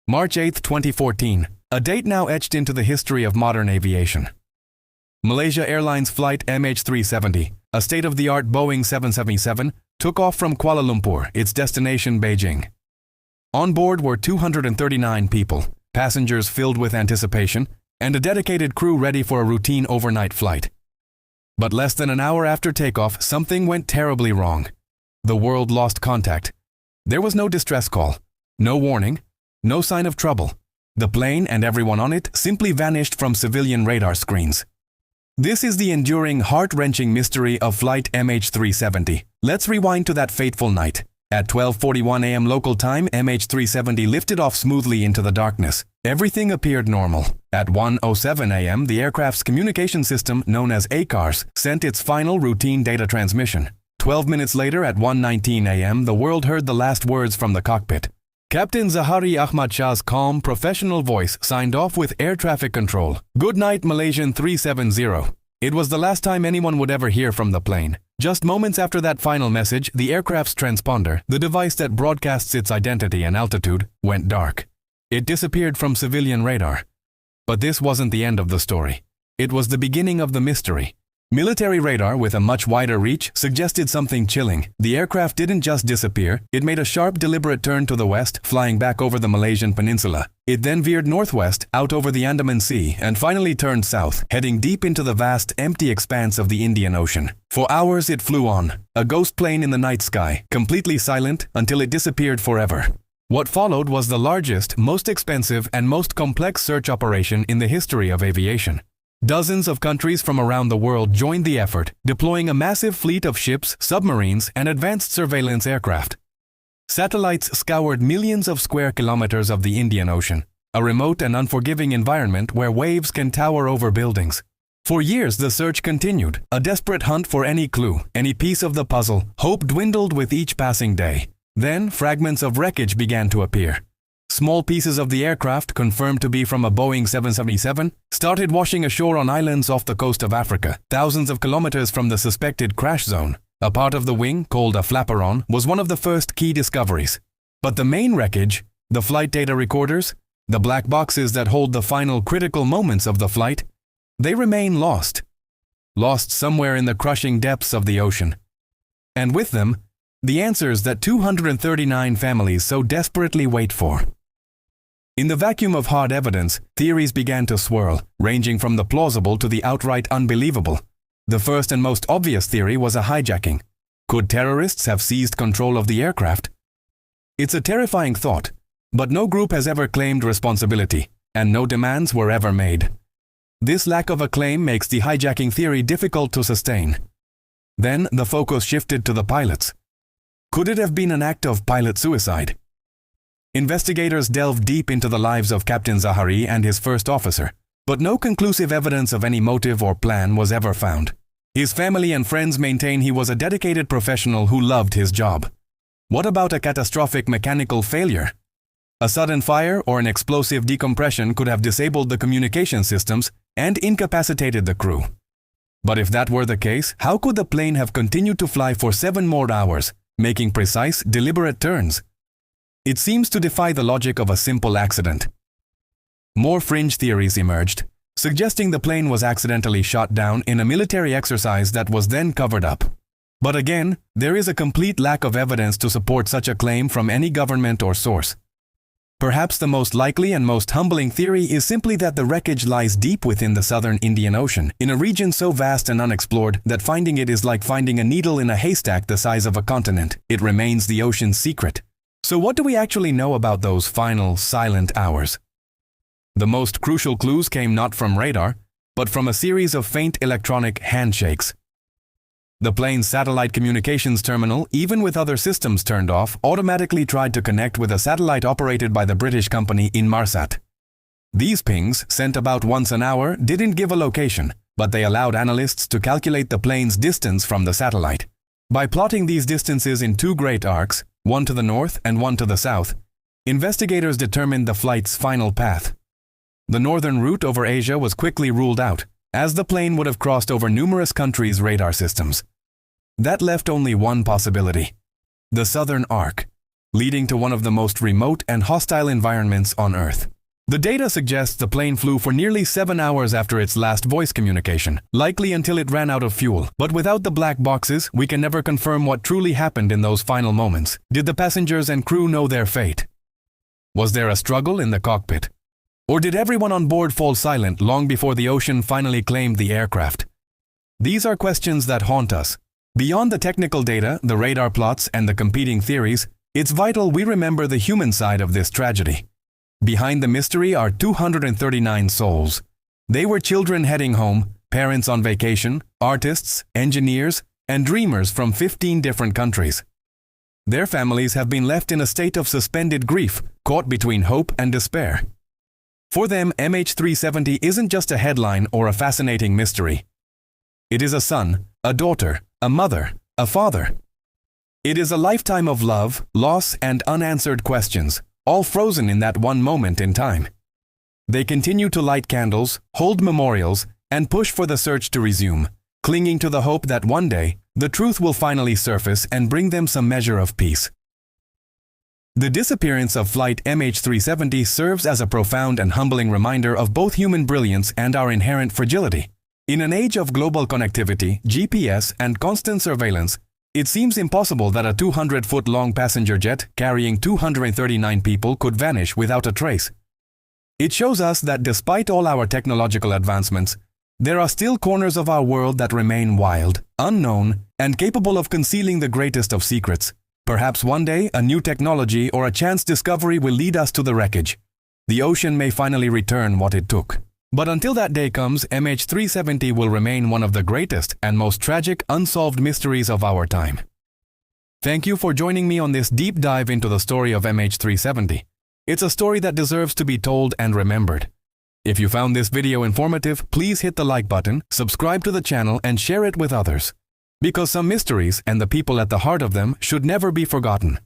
March 8, 2014, a date now etched into the history of modern aviation. Malaysia Airlines Flight MH370, a state-of-the-art Boeing 777, took off from Kuala Lumpur, its destination Beijing. On board were 239 people, passengers filled with anticipation, and a dedicated crew ready for a routine overnight flight. But less than an hour after takeoff, something went terribly wrong. The world lost contact. There was no distress call, no warning, no sign of trouble. The plane and everyone on it simply vanished from civilian radar screens. This is the enduring, heart-wrenching mystery of Flight MH370. Let's rewind to that fateful night. At 12:41 a.m. local time, MH370 lifted off smoothly into the darkness. Everything appeared normal. At 1:07 a.m., the aircraft's communication system, known as ACARS, sent its final routine data transmission. 12 minutes later, at 1:19 a.m., the world heard the last words from the cockpit. Captain Zahari Ahmad Shah's calm, professional voice signed off with air traffic control. "Good night, Malaysian 370. It was the last time anyone would ever hear from the plane. Just moments after that final message, the aircraft's transponder, the device that broadcasts its identity and altitude, went dark. It disappeared from civilian radar. But this wasn't the end of the story. It was the beginning of the mystery. Military radar, with a much wider reach, suggested something chilling. The aircraft didn't just disappear, it made a sharp, deliberate turn to the west, flying back over the Malaysian peninsula. It then veered northwest, out over the Andaman Sea, and finally turned south, heading deep into the vast, empty expanse of the Indian Ocean. For hours it flew on, a ghost plane in the night sky, completely silent until it disappeared forever. What followed was the largest, most expensive, and most complex search operation in the history of aviation. Dozens of countries from around the world joined the effort, deploying a massive fleet of ships, submarines, and advanced surveillance aircraft. Satellites scoured millions of square kilometers of the Indian Ocean, a remote and unforgiving environment where waves can tower over buildings. For years, the search continued, a desperate hunt for any clue, any piece of the puzzle. Hope dwindled with each passing day. Then, fragments of wreckage began to appear. Small pieces of the aircraft, confirmed to be from a Boeing 777, started washing ashore on islands off the coast of Africa, thousands of kilometers from the suspected crash zone. A part of the wing, called a flaperon, was one of the first key discoveries. But the main wreckage, the flight data recorders, the black boxes that hold the final critical moments of the flight, they remain lost. Lost somewhere in the crushing depths of the ocean. And with them, the answers that 239 families so desperately wait for. In the vacuum of hard evidence, theories began to swirl, ranging from the plausible to the outright unbelievable. The first and most obvious theory was a hijacking. Could terrorists have seized control of the aircraft? It's a terrifying thought, but no group has ever claimed responsibility, and no demands were ever made. This lack of a claim makes the hijacking theory difficult to sustain. Then the focus shifted to the pilots. Could it have been an act of pilot suicide? Investigators delved deep into the lives of Captain Zahari and his first officer, but no conclusive evidence of any motive or plan was ever found. His family and friends maintain he was a dedicated professional who loved his job. What about a catastrophic mechanical failure? A sudden fire or an explosive decompression could have disabled the communication systems and incapacitated the crew. But if that were the case, how could the plane have continued to fly for 7 more hours, making precise, deliberate turns? It seems to defy the logic of a simple accident. More fringe theories emerged, suggesting the plane was accidentally shot down in a military exercise that was then covered up. But again, there is a complete lack of evidence to support such a claim from any government or source. Perhaps the most likely and most humbling theory is simply that the wreckage lies deep within the southern Indian Ocean, in a region so vast and unexplored that finding it is like finding a needle in a haystack the size of a continent. It remains the ocean's secret. So what do we actually know about those final, silent hours? The most crucial clues came not from radar, but from a series of faint electronic handshakes. The plane's satellite communications terminal, even with other systems turned off, automatically tried to connect with a satellite operated by the British company Inmarsat. These pings, sent about once an hour, didn't give a location, but they allowed analysts to calculate the plane's distance from the satellite. By plotting these distances in 2 great arcs, one to the north and one to the south, investigators determined the flight's final path. The northern route over Asia was quickly ruled out, as the plane would have crossed over numerous countries' radar systems. That left only one possibility: the southern arc. leading to one of the most remote and hostile environments on Earth. The data suggests the plane flew for nearly 7 hours after its last voice communication, likely until it ran out of fuel. But without the black boxes, we can never confirm what truly happened in those final moments. Did the passengers and crew know their fate? Was there a struggle in the cockpit? Or did everyone on board fall silent long before the ocean finally claimed the aircraft? These are questions that haunt us. Beyond the technical data, the radar plots, and the competing theories, it's vital we remember the human side of this tragedy. Behind the mystery are 239 souls. They were children heading home, parents on vacation, artists, engineers, and dreamers from 15 different countries. Their families have been left in a state of suspended grief, caught between hope and despair. For them, MH370 isn't just a headline or a fascinating mystery. It is a son, a daughter, a mother, a father. It is a lifetime of love, loss, and unanswered questions, all frozen in that one moment in time. They continue to light candles, hold memorials, and push for the search to resume, clinging to the hope that one day, the truth will finally surface and bring them some measure of peace. The disappearance of Flight MH370 serves as a profound and humbling reminder of both human brilliance and our inherent fragility. In an age of global connectivity, GPS, and constant surveillance, it seems impossible that a 200-foot-long passenger jet carrying 239 people could vanish without a trace. It shows us that despite all our technological advancements, there are still corners of our world that remain wild, unknown, and capable of concealing the greatest of secrets. Perhaps one day, a new technology or a chance discovery will lead us to the wreckage. The ocean may finally return what it took. But until that day comes, MH370 will remain one of the greatest and most tragic unsolved mysteries of our time. Thank you for joining me on this deep dive into the story of MH370. It's a story that deserves to be told and remembered. If you found this video informative, please hit the like button, subscribe to the channel, and share it with others. Because some mysteries and the people at the heart of them should never be forgotten.